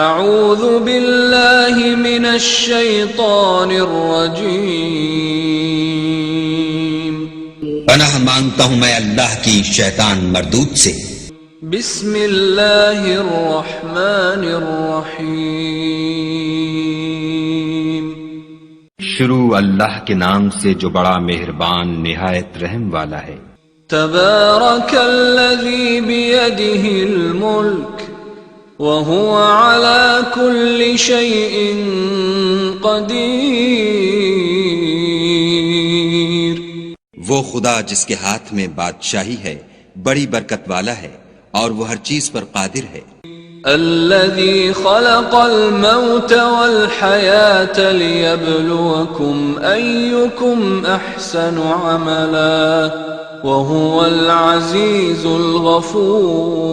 اعوذ باللہ من الشیطان الرجیم، پناہ مانگتا ہوں میں اللہ کی شیطان مردود سے۔ بسم اللہ الرحمن الرحیم، شروع اللہ کے نام سے جو بڑا مہربان نہایت رحم والا ہے۔ تبارک الذی بیدہ الملک وهو على كل شيء قدیر، وہ خدا جس کے ہاتھ میں بادشاہی ہے بڑی برکت والا ہے اور وہ ہر چیز پر قادر ہے۔ الذي خلق الموت والحياة ليبلوكم أيكم أحسن عملا وهو العزيز الغفور،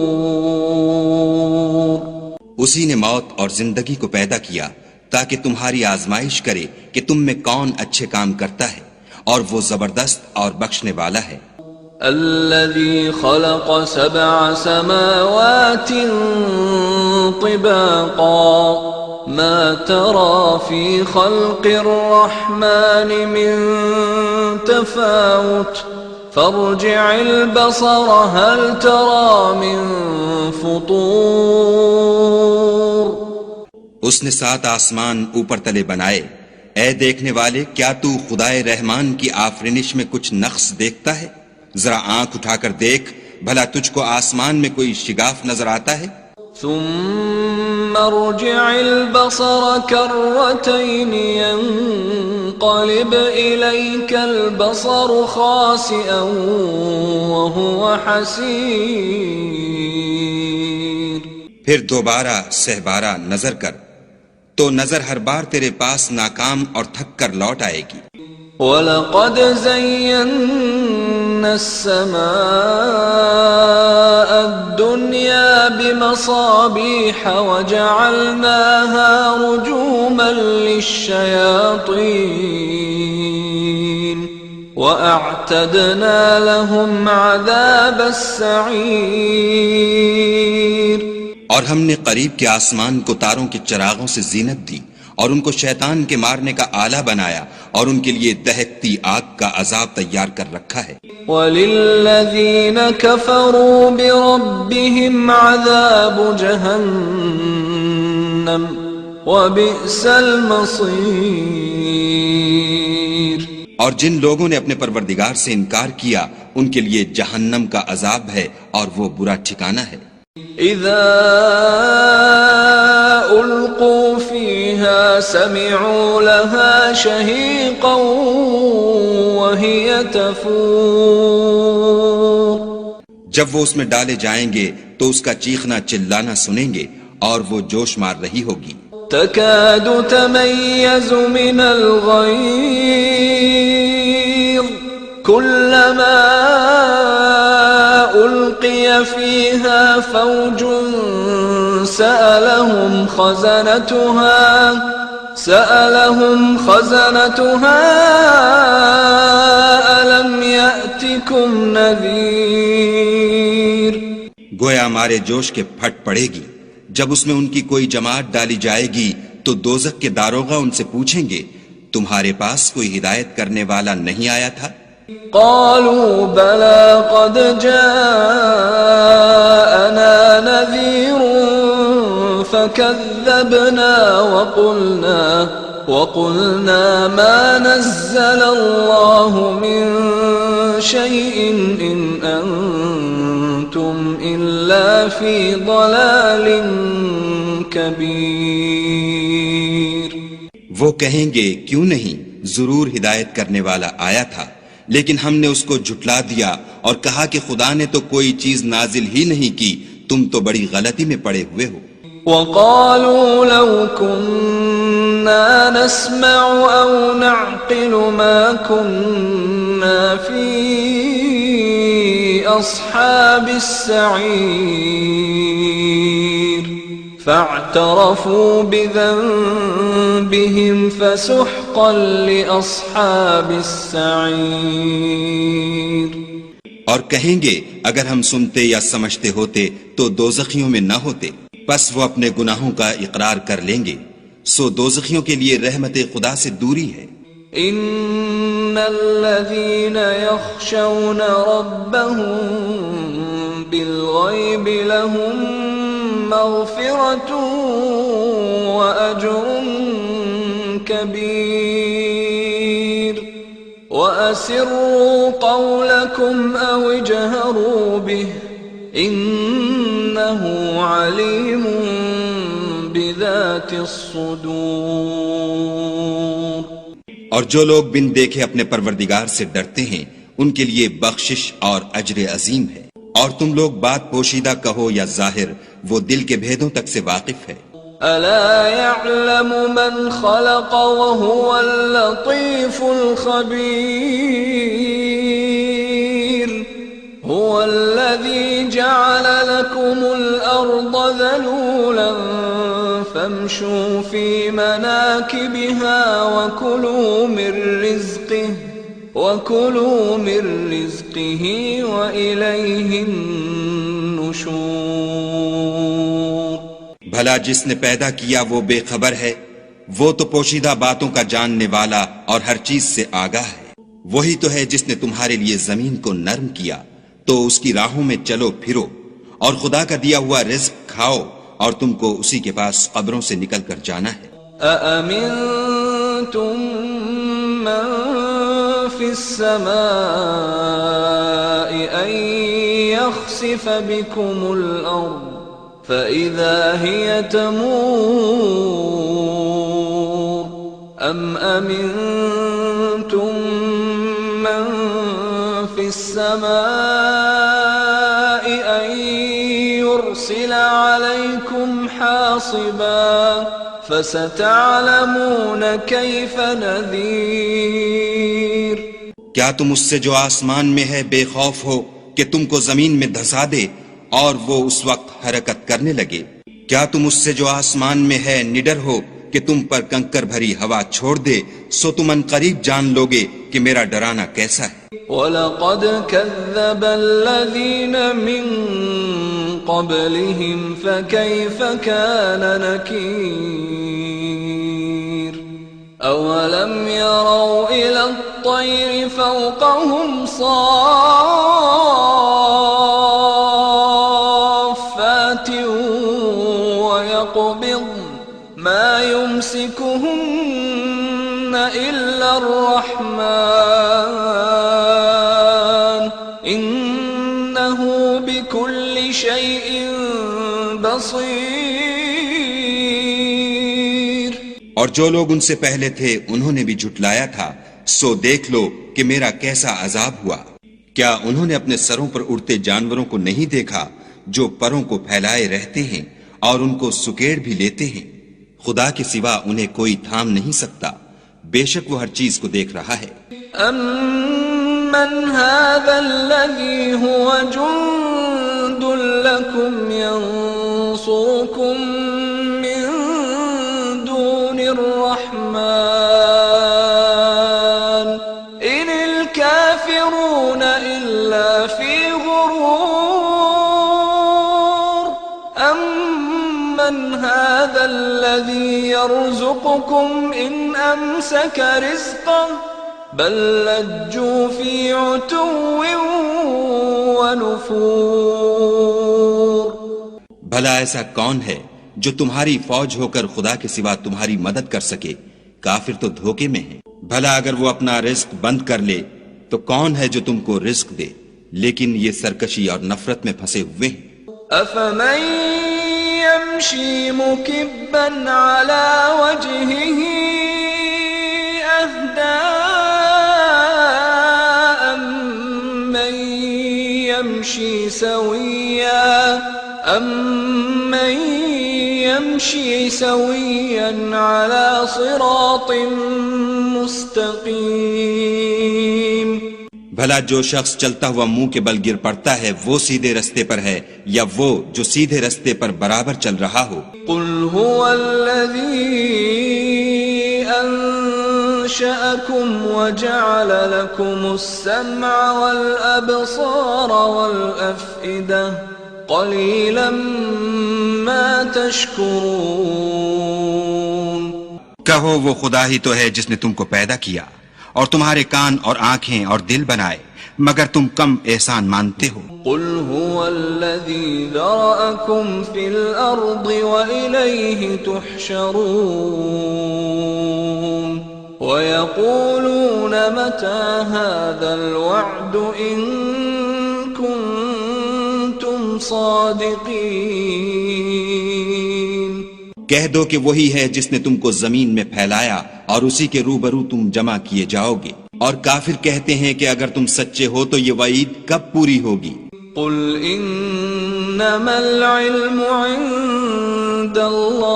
اسی نے موت اور زندگی کو پیدا کیا تاکہ تمہاری آزمائش کرے کہ تم میں کون اچھے کام کرتا ہے، اور وہ زبردست اور بخشنے والا ہے۔ الذي خلق 7 سماوات طباقا ما ترى في خلق الرحمن من تفاوت فارجع البصر هل ترى من فطور، اس نے 7 آسمان اوپر تلے بنائے، اے دیکھنے والے کیا تو خدائے رحمان کی آفرینش میں کچھ نقص دیکھتا ہے؟ ذرا آنکھ اٹھا کر دیکھ، بھلا تجھ کو آسمان میں کوئی شگاف نظر آتا ہے؟ ثم ارجع البصر كرتين ينقلب إليك البصر خاسئا وهو حسير، پھر دوبارہ سہبارہ نظر کر تو نظر ہر بار تیرے پاس ناکام اور تھک کر لوٹ آئے گی۔ وَلَقَدْ زَيَّنَّا السَّمَاءَ الدُّنْيَا بِمَصَابِيحَ وَجَعَلْنَاهَا رُجُومًا لِلشَّيَاطِينِ وَأَعْتَدْنَا لَهُمْ عَذَابَ السَّعِيرِ، اور ہم نے قریب کے آسمان کو تاروں کے چراغوں سے زینت دی اور ان کو شیطان کے مارنے کا آلہ بنایا اور ان کے لیے دہکتی آگ کا عذاب تیار کر رکھا ہے۔ وَلِلَّذِينَ كَفَرُوا بِرَبِّهِمْ عَذَابُ جَهَنَّمَ وَبِئْسَ الْمَصِيرُ، اور جن لوگوں نے اپنے پروردگار سے انکار کیا ان کے لیے جہنم کا عذاب ہے اور وہ برا ٹھکانہ ہے۔ اذا القوا فيها سمعوا لها شهيقا وهي تفور، جب وہ اس میں ڈالے جائیں گے تو اس کا چیخنا چلانا سنیں گے اور وہ جوش مار رہی ہوگی۔ تكاد تميز من الغيظ كلما ألقي فيها فوج سألهم خزنتها ألم يأتكم نذير، گویا مارے جوش کے پھٹ پڑے گی جب اس میں ان کی کوئی جماعت ڈالی جائے گی تو دوزخ کے داروغہ ان سے پوچھیں گے تمہارے پاس کوئی ہدایت کرنے والا نہیں آیا تھا؟ قالوا بلى قد جاءنا نذير فكذبنا وقلنا ما نزل الله من شيء إن أنتم إلا في ضلال كبير، وہ کہیں گے کیوں نہیں، ضرور ہدایت کرنے والا آیا تھا، لیکن ہم نے اس کو جھٹلا دیا اور کہا کہ خدا نے تو کوئی چیز نازل ہی نہیں کی، تم تو بڑی غلطی میں پڑے ہوئے ہو۔ وقالوا لو كنا نسمع أو نعقل ما كنا في أصحاب السعير، فاعترفوا بذنبهم فسحقا لأصحاب السعير، اور کہیں گے اگر ہم سنتے یا سمجھتے ہوتے تو دوزخیوں میں نہ ہوتے، پس وہ اپنے گناہوں کا اقرار کر لیں گے، سو دوزخیوں کے لیے رحمت خدا سے دوری ہے۔ ان الذين يخشون ربهم بالغيب لهم مغفرة واجر كبير واسروا قولكم او اجهروا به انه عليم بذات الصدور۔ اور جو لوگ بن دیکھے اپنے پروردگار سے ڈرتے ہیں ان کے لیے بخشش اور اجر عظیم ہے۔ اور تم لوگ بات پوشیدہ کہو یا ظاہر، وہ دل کے بھیدوں تک سے واقف ہے۔ الا يعلم من خلق وهو اللطيف الخبير هو الذي جعل لكم الارض ذلولا فامشوا في مناكبها وكلوا من رزقه وإليه النشور۔ بھلا جس نے پیدا کیا وہ بے خبر ہے، وہ تو پوشیدہ باتوں کا جاننے والا اور ہر چیز سے آگاہ ہے۔ وہی تو ہے جس نے تمہارے لیے زمین کو نرم کیا تو اس کی راہوں میں چلو پھرو، اور خدا کا دیا ہوا رزق کھاؤ، اور تم کو اسی کے پاس قبروں سے نکل کر جانا ہے۔ أأمنتم من في السماء أن يخسف بكم الأرض فإذا هي تمور أم أمنتم من في السماء أن يرسل عليكم حاصبا فستعلمون كيف نذير۔ کیا تم اس سے جو آسمان میں ہے بے خوف ہو کہ تم کو زمین میں دھسا دے اور وہ اس وقت حرکت کرنے لگے؟ کیا تم اس سے جو آسمان میں ہے نڈر ہو کہ تم پر کنکر بھری ہوا چھوڑ دے؟ سو تم ان قریب جان لوگے کہ میرا ڈرانا کیسا ہے۔ وَلَقَدْ كَذَّبَ الَّذِينَ مِن قَبْلِهِمْ فَكَيْفَ كَانَ نَكِيرِ أَوَلَمْ يَرَوْا إِلَى الطَّيْرِ فَوْقَهُمْ صَافَّاتٍ وَيَقْبِضْنَ مَا يُمْسِكُهُنَّ إِلَّا الرَّحْمَنُ إِنَّهُ بِكُلِّ شَيْءٍ بَصِيرٌ۔ اور جو لوگ ان سے پہلے تھے انہوں نے بھی جھٹلایا تھا، سو دیکھ لو کہ میرا کیسا عذاب ہوا۔ کیا انہوں نے اپنے سروں پر اڑتے جانوروں کو نہیں دیکھا جو پروں کو پھیلائے رہتے ہیں اور ان کو سکیڑ بھی لیتے ہیں؟ خدا کے سوا انہیں کوئی تھام نہیں سکتا، بے شک وہ ہر چیز کو دیکھ رہا ہے۔ أَمَّنْ هَذَا الَّذِي هُوَ جُنْدٌ لَكُمْ يَنْصُرُكُمْ مِنْ دُونِ الرَّحْمَنِ إِنِ الْكَافِرُونَ إِلَّا فِي غُرُورٍ أَمَّنْ هَذَا الَّذِي يَرْزُقُكُمْ إِنْ أَمْسَكَ رِزْقَهُ بل لجوا في عتو ونفور۔ بھلا ایسا کون ہے جو تمہاری فوج ہو کر خدا کے سوا تمہاری مدد کر سکے؟ کافر تو دھوکے میں ہیں۔ بھلا اگر وہ اپنا رزق بند کر لے تو کون ہے جو تم کو رزق دے؟ لیکن یہ سرکشی اور نفرت میں پھنسے ہوئے ہیں۔ أفمن يمشي مكبا على وجهه أهدى أمن يمشي سويا على صراط مستقيم۔ بھلا جو شخص چلتا ہوا منہ کے بل گر پڑتا ہے وہ سیدھے رستے پر ہے یا وہ جو سیدھے رستے پر برابر چل رہا ہو؟ قل هو الذي أنشأكم وجعل لكم السمع والأبصار والأفئدة قليلا ما تشكرون. کہو وہ خدا ہی تو ہے جس نے تم کو پیدا کیا اور تمہارے کان اور آنکھیں اور دل بنائے، مگر تم کم احسان مانتے ہو. قل هو الذي ذرأكم في الأرض وإليه تحشرون. ويقولون متى هذا الوعد إن كنتم صادقين. کہہ دو کہ وہی ہے جس نے تم کو زمین میں پھیلایا اور اسی کے روبرو تم جمع کیے جاؤ گے. اور کافر کہتے ہیں کہ اگر تم سچے ہو تو یہ وعید کب پوری ہوگی؟ قل انما العلم عند اللہ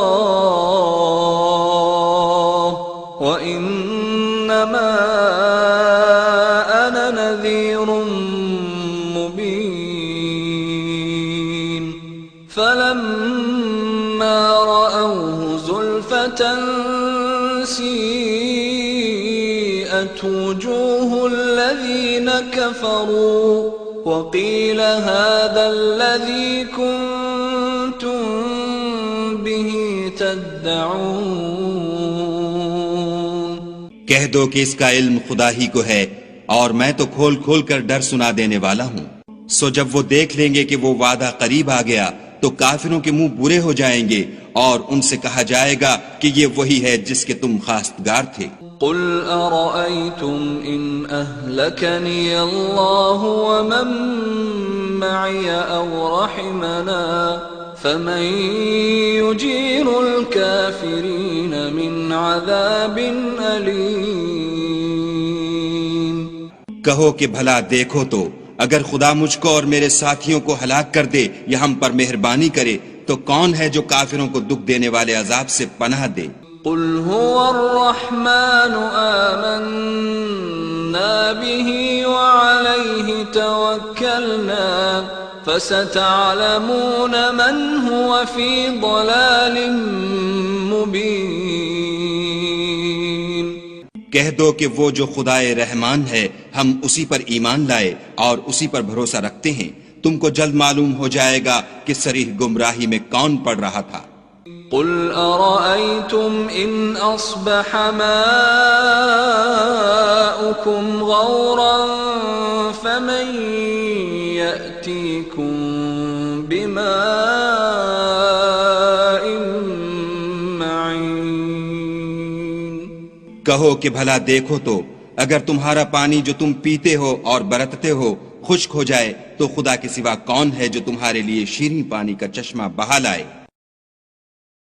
وانما انا نذیر مبین. فلما رأوه زلفة سیئت وجوه الذین كفروا وقيل هذا الذي كنتم به تدعون. کہہ دو کہ اس کا علم خدا ہی کو ہے اور میں تو کھول کھول کر ڈر سنا دینے والا ہوں. سو جب وہ دیکھ لیں گے کہ وہ وعدہ قریب آ گیا تو کافروں کے منہ برے ہو جائیں گے اور ان سے کہا جائے گا کہ یہ وہی ہے جس کے تم خواستگار تھے. قل أرأيتم إن أهلكني الله ومن معي أو رحمنا فمن يجير الكافرين من عذاب أليم. کہو کہ بھلا دیکھو تو اگر خدا مجھ کو اور میرے ساتھیوں کو ہلاک کر دے یا ہم پر مہربانی کرے تو کون ہے جو کافروں کو دکھ دینے والے عذاب سے پناہ دے؟ قل هو الرحمن آمنا به وعليه توكلنا فستعلمون من هو في ضلال مبين. کہہ دو کہ وہ جو خدائے رحمان ہے ہم اسی پر ایمان لائے اور اسی پر بھروسہ رکھتے ہیں، تم کو جلد معلوم ہو جائے گا کہ صریح گمراہی میں کون پڑ رہا تھا. قل أرأيتم إن أصبح ماؤكم غورا فمن يأتيكم بماء معين. کہو کہ بھلا دیکھو تو اگر تمہارا پانی جو تم پیتے ہو اور برتتے ہو خشک ہو جائے تو خدا کے سوا کون ہے جو تمہارے لیے شیریں پانی کا چشمہ بہا لائے؟